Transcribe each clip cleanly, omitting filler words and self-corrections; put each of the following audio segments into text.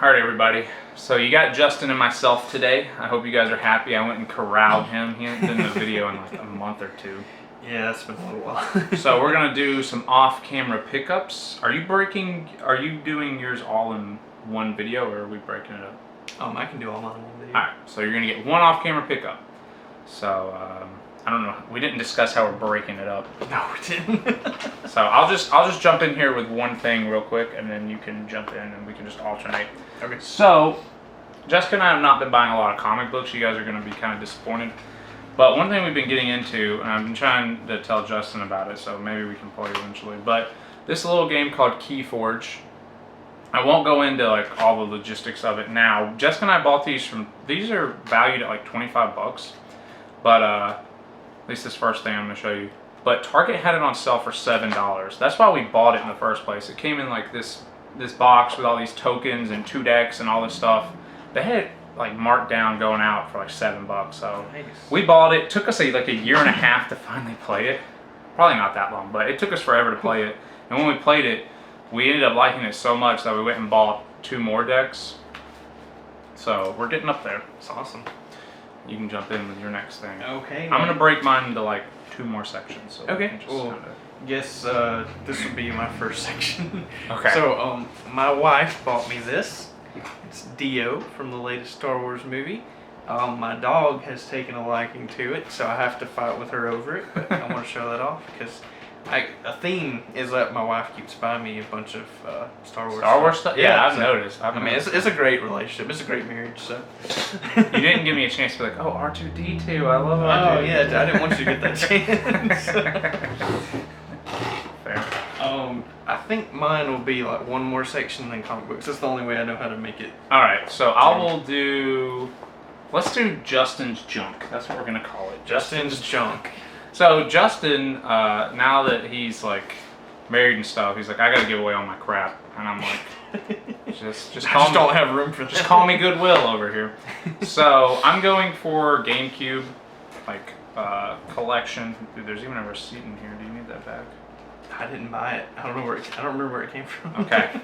All right, everybody. So you got Justin and myself today. I hope you guys are happy. I went and corralled him. He hasn't been in a video in like a month or two. Yeah, it's been a little while. So we're gonna do some off-camera pickups. Are you doing yours all in one video, or are we breaking it up? I can do all mine in one video. All right. So you're gonna get one off-camera pickup. So I don't know. We didn't discuss how we're breaking it up. No, we didn't. So I'll just jump in here with one thing real quick, and then you can jump in, and we can just alternate. Okay. So Jessica and I have not been buying a lot of comic books. You guys are going to be kind of disappointed. But one thing we've been getting into, and I've been trying to tell Justin about it, so maybe we can play eventually. But this little game called Keyforge. I won't go into like all the logistics of it now. Jessica and I bought these these are valued at like 25 bucks. But at least this first thing I'm going to show you. But Target had it on sale for $7. That's why we bought it in the first place. It came in like this box with all these tokens and 2 decks and all this stuff. They had it like marked down going out for like $7. So nice. We bought it. It took us like a year and a half to finally play it. Probably not that long, but it took us forever to play it. And when we played it, we ended up liking it so much that we went and bought 2 more decks. So we're getting up there. It's awesome. You can jump in with your next thing. Okay. I'm gonna break mine into like 2 more sections. So Okay. Well, guess this would be my first section. Okay. So my wife bought me this. It's Dio from the latest Star Wars movie. My dog has taken a liking to it, so I have to fight with her over it. But I want to show that off because a theme is that my wife keeps buying me a bunch of Star Wars stuff. Yeah, I've noticed. It's a great relationship. It's a great marriage. So you didn't give me a chance to be like, oh, R2D2, I love R2D2. Oh yeah, I didn't want you to get that chance. Fair. I think mine will be like one more section than comic books. That's the only way I know how to make it. All right, so let's do Justin's Junk. That's what we're gonna call it. Justin's Junk. So Justin, now that he's like married and stuff, he's like, I gotta give away all my crap, and I'm like, just don't have room for that. Just call me Goodwill over here. So I'm going for GameCube, like collection. Dude, there's even a receipt in here. Do you need that back? I didn't buy it. I don't remember where it came from. Okay.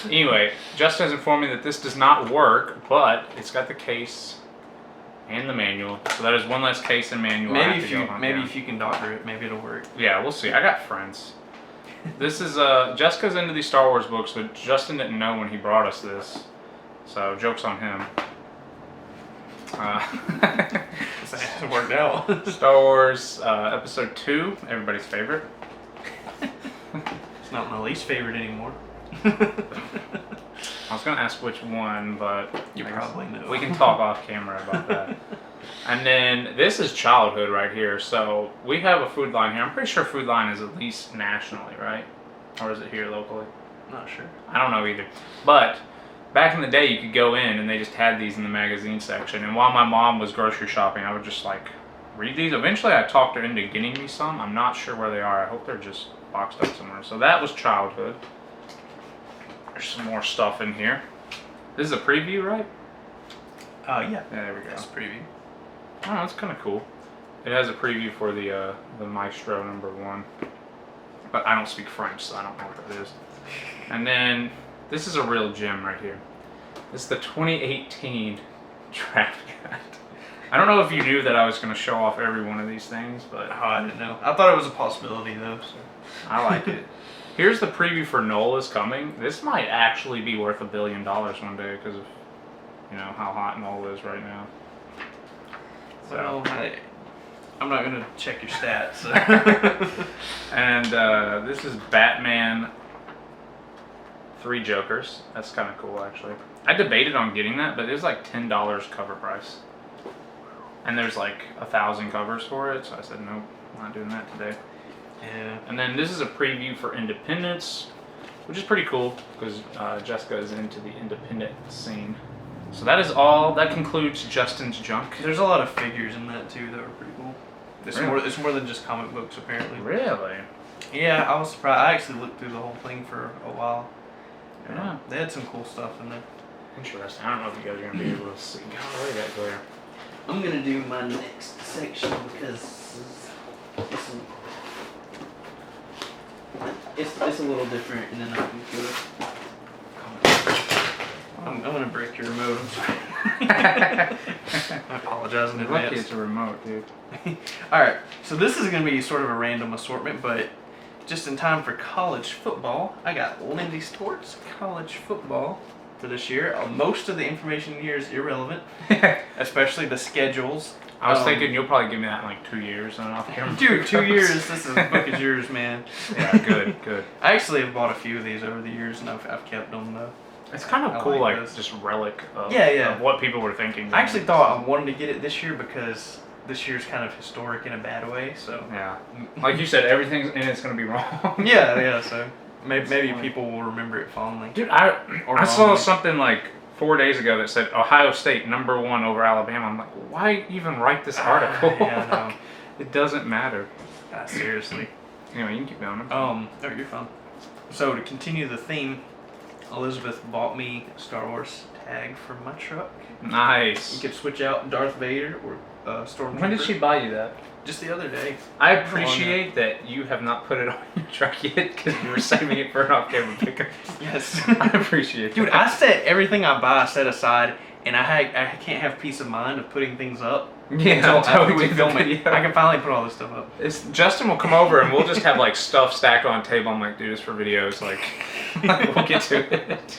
Anyway, Justin has informed me that this does not work, but it's got the case and the manual. So that is one less case and manual. Maybe if you can doctor it, maybe it'll work. Yeah, we'll see. I got friends. This is Jessica's into these Star Wars books, but Justin didn't know when he brought us this. So joke's on him. It worked out. Star Wars Episode 2, everybody's favorite. It's not my least favorite anymore. I was going to ask which one, but you probably know. We can talk off camera about that. And then this is childhood right here. So we have a Food Line here. I'm pretty sure Food Line is at least nationally, right? Or is it here locally? Not sure. I don't know either. But back in the day, you could go in and they just had these in the magazine section. And while my mom was grocery shopping, I would just like read these. Eventually, I talked her into getting me some. I'm not sure where they are. I hope they're just boxed up somewhere. So that was childhood. There's some more stuff in here. This is a preview, right? Yeah. There we go. That's a preview. Oh, that's kind of cool. It has a preview for the Maestro #1. But I don't speak French, so I don't know what that is. And then this is a real gem right here. This is the 2018 draft guide. I don't know if you knew that I was going to show off every one of these things, but I didn't know. I thought it was a possibility though. So. I like it. Here's the preview for Noel is Coming. This might actually be worth $1 billion one day because of how hot Noel is right now. So. Well, I'm not gonna check your stats. So. And this is Batman 3 Jokers. That's kind of cool, actually. I debated on getting that, but it was like $10 cover price. And there's like 1,000 covers for it, so I said, nope, I'm not doing that today. Yeah. And then this is a preview for Independence, which is pretty cool because Jessica is into the independent scene. So that is all. That concludes Justin's Junk. There's a lot of figures in that too that are pretty cool. It's more than just comic books apparently. Really? Yeah, I was surprised. I actually looked through the whole thing for a while. Yeah. They had some cool stuff in there. Interesting. I don't know if you guys are going to be able to see. God, look at that glare. I'm going to do my next section because it's a little different, and then I can go. I'm gonna break your remote. I'm sorry. I apologize in You're lucky advance. it's a remote, dude. Alright, so this is gonna be sort of a random assortment, but just in time for college football, I got Lindy Stort's college football for this year. Most of the information here is irrelevant, especially the schedules. I was thinking you'll probably give me that in like 2 years and off camera. Dude, 2 years. This book is yours, man. Yeah, good. I actually have bought a few of these over the years, and I've kept them though. It's kind of I cool, like like this. just relic of, Yeah. of what people were thinking. I actually thought I wanted to get it this year because this year's kind of historic in a bad way. So Yeah, like you said, everything in it's gonna be wrong. yeah. So maybe people will remember it fondly. Dude, Or I saw wrongly. something like 4 days ago that said Ohio State #1 over Alabama. I'm like, why even write this article? Yeah, I know. It doesn't matter. Seriously. Anyway, you can keep going. Oh, you're fine. So to continue the theme, Elizabeth bought me a Star Wars tag for my truck. You Nice. could switch out Darth Vader or Stormtrooper. When did she buy you that? Just the other day. I appreciate that you have not put it on your truck yet because you were saving it for an off-camera pickup. Yes. I appreciate Dude, that. I set everything I buy set aside, and I can't have peace of mind of putting things up. Yeah, until until we we do the film it. video. I can finally put all this stuff up. Justin will come over and we'll just have like stuff stacked on a table. I'm like, dude, this for videos. Like, we'll get to it.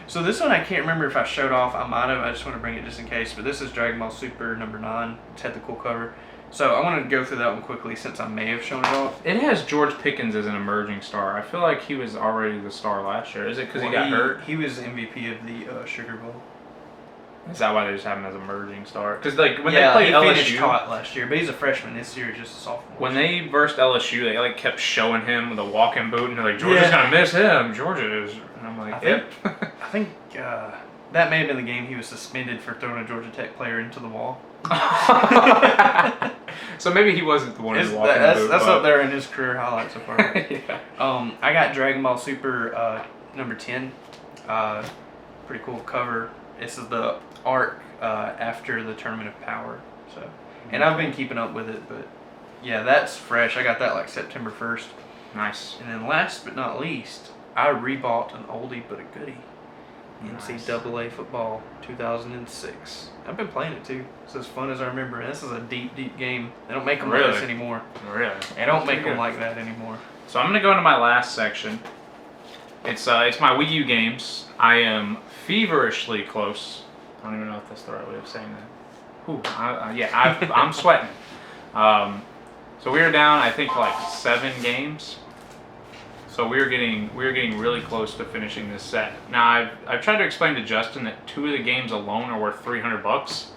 So this one I can't remember if I showed off. I might have. I just want to bring it just in case. But this is Dragon Ball Super #9. It's had the cool cover. So I want to go through that one quickly since I may have shown it off. It has George Pickens as an emerging star. I feel like he was already the star last year. Is it because he got hurt? He was MVP of the Sugar Bowl. Is that why they just have him as emerging star? Because like when He they played finished LSU, hot last year, but he's a freshman. This year, just a sophomore. when they versed LSU, they like kept showing him with a walking boot, and they're like, Georgia's Yeah. gonna miss him. Georgia is, and I'm like, I yep. I think that may have been the game he was suspended for throwing a Georgia Tech player into the wall. So maybe he wasn't the one who It's- walking that's boot. that's but- up there in his career highlights so far. Yeah. I got Dragon Ball Super #10. Pretty cool cover. This is the arc after the Tournament of Power. So, and I've been keeping up with it, but yeah, that's fresh. I got that like September 1st. Nice. And then last but not least, I rebought an oldie but a goodie. Nice. NCAA Football 2006. I've been playing it too. It's as fun as I remember. And this is a deep game. They don't make them like this Really? anymore. Really? They don't That's make pretty them good. like that anymore. So I'm gonna go into my last section. It's my Wii U games. I am feverishly close. I don't even know if that's the right way of saying that. Ooh, I'm sweating. So we were down, I think, like 7 games. So we were getting really close to finishing this set. Now I've tried to explain to Justin that 2 of the games alone are worth $300.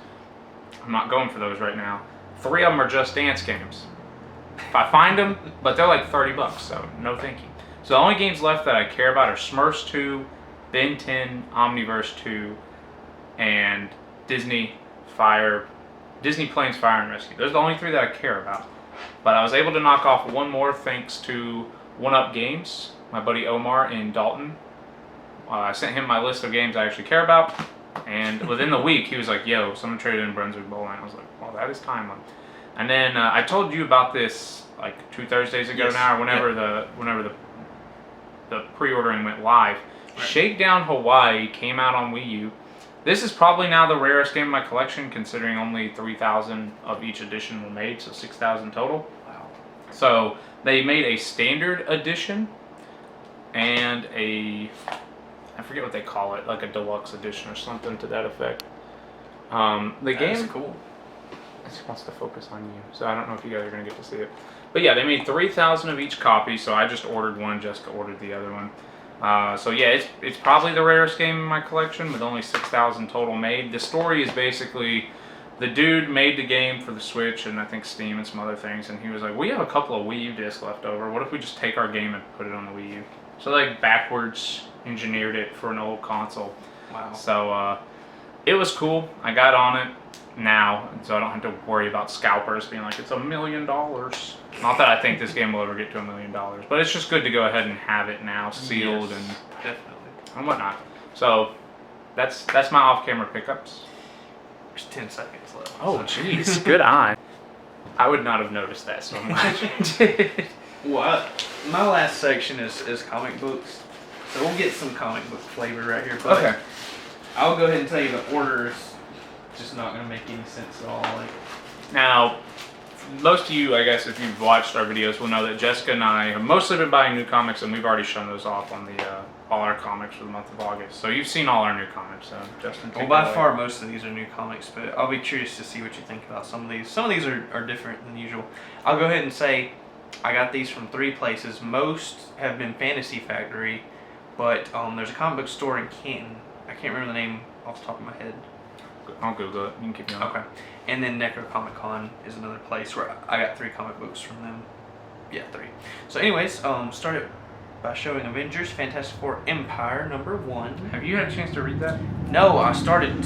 I'm not going for those right now. 3 of them are Just Dance games. If I find them, but they're like $30, so no thank you. So the only games left that I care about are Smurfs 2, Ben 10, Omniverse 2, and Disney Planes Fire and Rescue. Those are the only 3 that I care about. But I was able to knock off one more thanks to One Up Games, my buddy Omar in Dalton. I sent him my list of games I actually care about, and within the week he was like, yo, someone traded in Brunswick Bowl, and I was like, well, that is timely. And then I told you about this like 2 Thursdays ago Yes. now, or whenever the pre-ordering went live. Right. Shakedown Hawaii came out on Wii U. This is probably now the rarest game in my collection, considering only 3,000 of each edition were made, so 6,000 total. Wow. So they made a standard edition and I forget what they call it, like a deluxe edition or something to that effect. The game. That's cool. It just wants to focus on you, so I don't know if you guys are gonna get to see it. But yeah, they made 3,000 of each copy, so I just ordered one. Jessica ordered the other one. So yeah, it's probably the rarest game in my collection with only 6,000 total made. The story is basically the dude made the game for the Switch and I think Steam and some other things, and he was like, we have a couple of Wii U discs left over. What if we just take our game and put it on the Wii U? So like backwards engineered it for an old console. Wow. So it was cool. I got on it now, so I don't have to worry about scalpers being like, it's $1 million. Not that I think this game will ever get to $1 million, but it's just good to go ahead and have it now sealed. Yes, and definitely. and whatnot. So that's my off-camera pickups. There's 10 seconds left. Oh, jeez, good eye. I would not have noticed that so much. Well, my last section is comic books, so we'll get some comic book flavor right here. But Okay. I'll go ahead and tell you the order is just not going to make any sense at all. Like, Now, most of you, I guess, if you've watched our videos, will know that Jessica and I have mostly been buying new comics, and we've already shown those off on the all our comics for the month of August. So you've seen all our new comics. So Justin, take well, it by away. far most of these are new comics, but I'll be curious to see what you think about some of these. Some of these are different than usual. I'll go ahead and say I got these from 3 places. Most have been Fantasy Factory, but there's a comic book store in Canton. I can't remember the name off the top of my head. I'll Google it. You can keep going. Okay. And then Ncaa Comic Con is another place where I got 3 comic books from them. Yeah, 3. So anyways, started by showing Avengers Fantastic Four Empire #1. Have you had a chance to read that? No, I started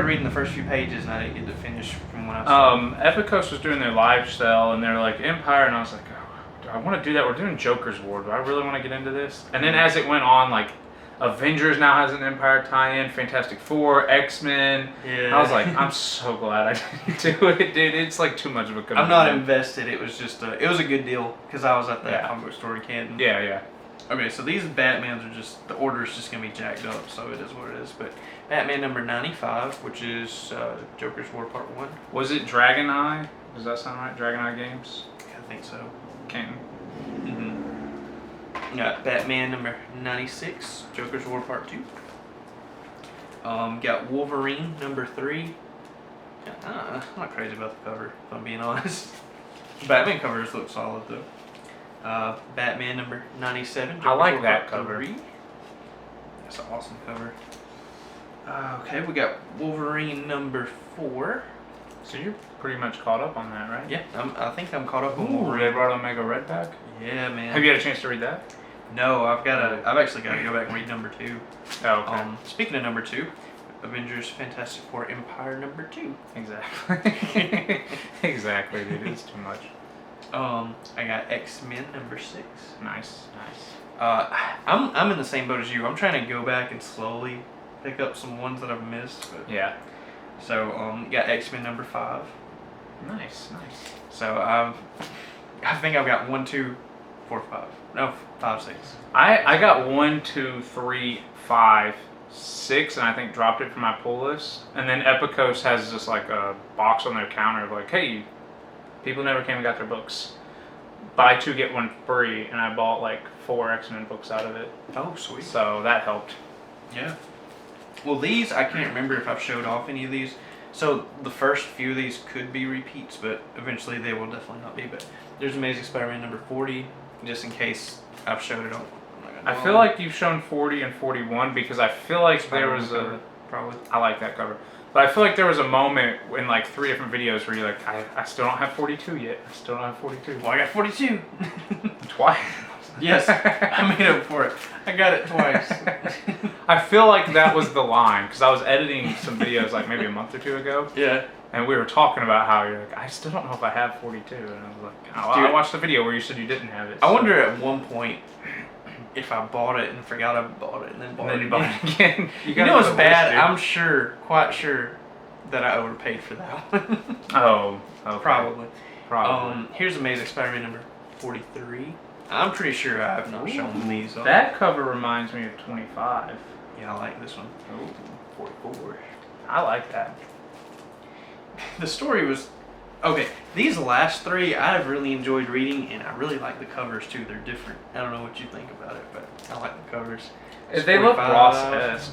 reading the first few pages and I didn't get to finish from when I started. Epicos was doing their live sale, and they're like Empire, and I was like, oh, I want to do that. We're doing Joker's War. Do I really want to get into this? And then as it went on, like Avengers now has an Empire tie-in, Fantastic Four, X-Men. Yeah. I was like, I'm so glad I didn't do it, dude. It's like too much of a commitment. I'm not invested. It was just it was a good deal because I was at the Yeah. comic book store in Canton. Yeah, yeah. Okay, so these Batmans are just, the order's just going to be jacked up, so it is what it is. But Batman #95, which is Joker's War Part 1. Was it Dragon Eye? Does that sound right? Dragon Eye Games? I think so. Canton. Mm-hmm. Got Batman #96, Joker's War Part 2. Got Wolverine #3. I'm not crazy about the cover, if I'm being honest. Batman covers look solid, though. Batman #97. I like Joker's War that Part cover. 3. That's an awesome cover. Okay, we got Wolverine #4. So you're pretty much caught up on that, right? Yeah, I think I'm caught up on Ooh, Wolverine. they brought Omega Red back? Yeah, man. Have you had a chance to read that? No, I've actually got to go back and read #2. Oh, okay. Speaking of #2, Avengers Fantastic Four Empire #2. Exactly. Exactly, dude. It's too much. I got X-Men #6. Nice, nice. I'm in the same boat as you. I'm trying to go back and slowly pick up some ones that I've missed. But, Yeah. so got X-Men #5. Nice, nice. So I think I've got 1, 2, 4, 5. No, 5, 6. I got 1, 2, 3, 5, 6, and I think dropped it from my pull list. And then Epicos has just like a box on their counter of like, hey, people never came and got their books. Buy 2 get 1 free, and I bought like 4 X-Men books out of it. Oh, sweet. So that helped. Yeah. Well, these, I can't remember if I've showed off any of these. So the first few of these could be repeats, but eventually they will definitely not be. But there's Amazing Spider-Man #40, just in case I've showed it on. I feel like you've shown 40 and 41 because I feel like there was Spider-Man cover, probably. I like that cover. But I feel like there was a moment in like 3 different videos where you're like, I still don't have 42 yet. I still don't have 42. Well, I got 42. Twice. Yes, I made up for it. I got it twice. I feel like that was the line because I was editing some videos like maybe a month or 2 ago. Yeah. And we were talking about how you're like, I still don't know if I have 42. And I was like, oh, Dude, I watched the video where you said you didn't have it. I so- wonder at one point if I bought it and forgot I bought it and then bought And then it you bought it again. You gotta know what's put bad? list, dude. I'm sure, quite sure, that I overpaid for that one. Oh, okay. Probably. Probably. Here's Amazing Spider-Man #43. I'm pretty sure I have not shown these. That cover reminds me of 25. Yeah, I like this one. Oh, 44. I like that. The story was okay. These last 3 I've really enjoyed reading, and I really like the covers too. They're different. I don't know what you think about it, but I like the covers. They look Ross-esque.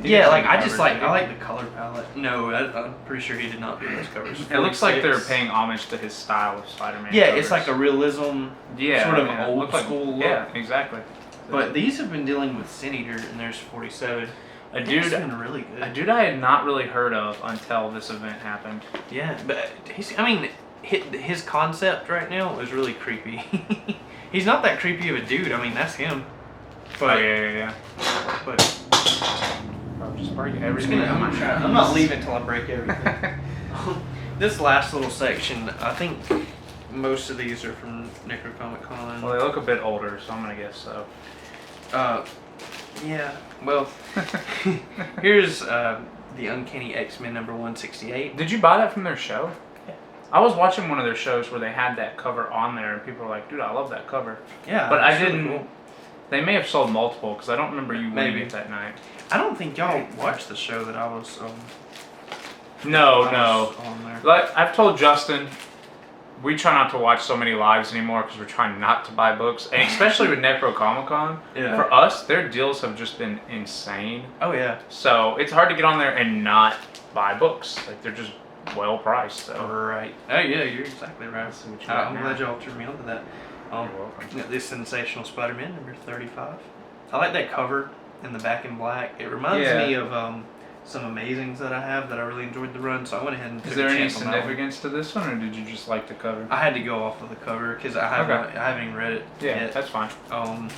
Yeah, like I Covers, just like did I he? like the color palette. No, I'm pretty sure he did not do those covers. It looks like they're 46. paying homage to his style of Spider-Man. Yeah, covers. it's like a realism, yeah, sort of yeah, it old looked like- school look. Yeah, exactly. But these have been dealing with Sin Eater, and there's 47. A It's dude, been really good. a dude I had not really heard of until this event happened. Yeah, but his concept right now is really creepy. He's not that creepy of a dude. I mean, that's him. But Oh yeah. but Bro, just break I'm everything. I'm not leaving until I break everything. This last little section, I think most of these are from Ncaa Comic Con. Well, they look a bit older, so I'm gonna guess so. Yeah. Well, here's the Uncanny X-Men #168. Did you buy that from their show? Yeah. I was watching one of their shows where they had that cover on there, and people were like, "Dude, I love that cover." Yeah, But I it's really didn't. cool. They may have sold multiple because I don't remember you Maybe. leaving it that night. I don't think y'all watched the show that I was. No. On there. Like I've told Justin, we try not to watch so many lives anymore because we're trying not to buy books, and especially with Necro Comic Con. Yeah. For us, their deals have just been insane. Oh yeah. So it's hard to get on there and not buy books. Like they're just well priced. So Right. Oh yeah, you're exactly right. see what you got I'm now. glad y'all turned me on to that. You're welcome. This Sensational Spider-Man number 35. I like that cover in the back in black. It reminds Yeah. me of some Amazings that I have that I really enjoyed the run, so I went ahead and Is took there a any chance on that one. significance to this one, or did you just like the cover? I had to go off of the cover because I haven't even read it Yeah, yet. that's fine. Um,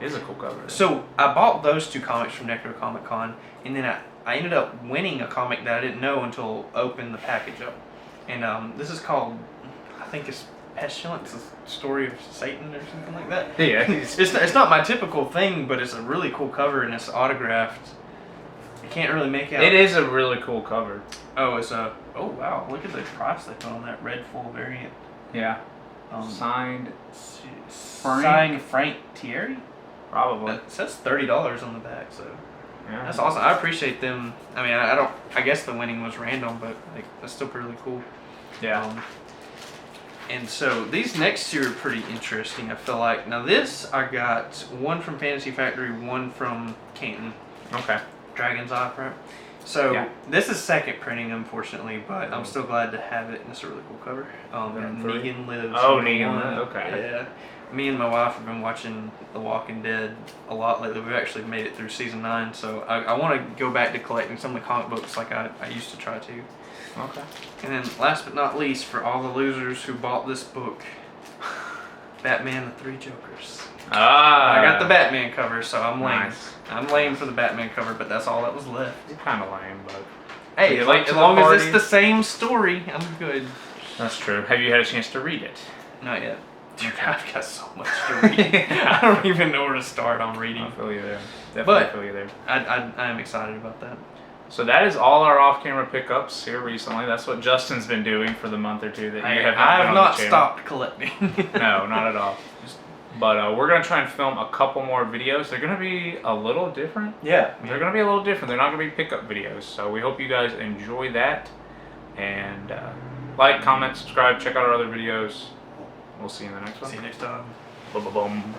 It is a cool cover. so I bought those two comics from Necro Comic Con, and then I ended up winning a comic that I didn't know until opening the package up. And this is called, I think it's Pestilence, the story of Satan or something like that. Yeah. It's not my typical thing, but it's a really cool cover and it's autographed. I can't really make out. It is a really cool cover. Oh, it's a. Oh wow! Look at the price they put on that red full variant. Yeah. Signed Frank? Frank Thierry. Probably. It says $30 on the back, so Yeah. that's awesome. I appreciate them. I mean, I don't. I guess the winning was random, but like that's still really cool. Yeah. And so these next two are pretty interesting. I feel like now this I got one from Fantasy Factory, one from Canton. Okay. Dragon's Eye, right? So Yeah. this is second printing, unfortunately, but I'm still glad to have it, and it's a really cool cover. Then three. Negan Lives. Oh, number Negan one. Lives, okay. Yeah. Me and my wife have been watching The Walking Dead a lot lately. We've actually made it through season 9, so I want to go back to collecting some of the comic books like I used to try to. Okay. And then last but not least, for all the losers who bought this book, Batman the Three Jokers. Ah. I got the Batman cover, so I'm lame. Nice. I'm lame for the Batman cover, but that's all that was left. You're kind of lame, but Hey, You as late to the long as party? it's the same story, I'm good. that's true. Have you had a chance to read it? Not yet. Dude, I've got so much to read. I don't even know where to start on I reading. feel you there. Definitely But- feel you there. I am excited about that. So that is all our off-camera pickups here recently. That's what Justin's been doing for the month or two that you have I been have on not the channel. stopped collecting. No, not at all. But we're gonna try and film a couple more videos. They're gonna be a little different. Yeah. They're gonna be a little different. They're not gonna be pickup videos. So we hope you guys enjoy that. And like, comment, subscribe, check out our other videos. We'll see you in the next one. See you next time. Boom, boom, boom.